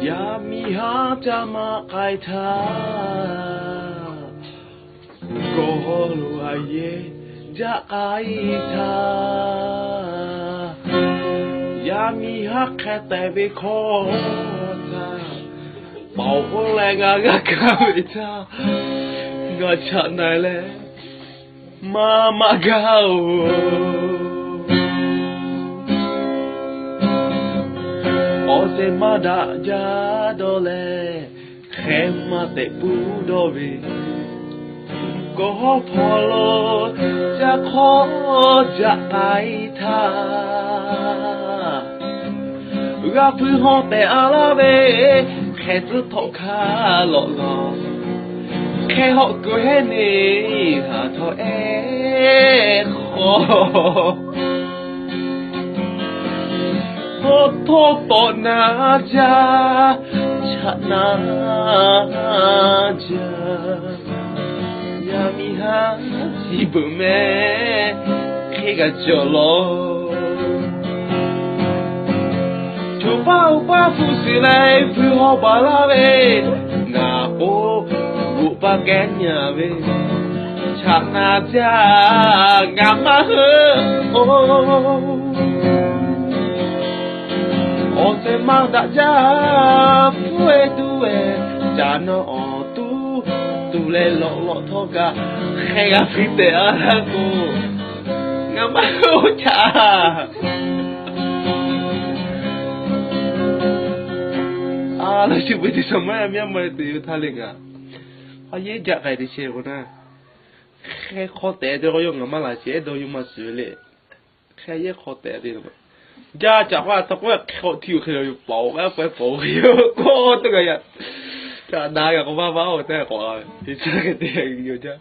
อย่ามีหาจะมาไกลทาก็รู้ไอ้เย่จะไกลทาอย่ามีหักแค่แต่ไปขอทาเป่าคนแรงกะกะไปทางะฉันไหนแลมาเกาse mada ja dole khema te pu do be ko pholo ja kho ja pai tha ga phu ho te ala be khe su tho kha lo lo khe ho ko he ni ha tho e khoโทปนาจาชนะจายามิหาสิบุเมเคกะจอโลทูป้าป้าฟูสิไลฟูฮอบาลาเวงาโอบุปะแกญญาเวชนะจางามาเฮโอO se manda ja fue tu ja no tu le lo thoka khega fite ara ko ngama ko cha ala shi bu ti sama ya ma ti tha le ga a ye ja kai de che ko na khe kho te de ko yo ngama la che do yu ma su le khe ye kho te de ja cha wa ta ko kho tiu khe yo bao ga fa bo yo ko to ga ya cha da ga ko ba ba o te ko ti cha ke te yo ja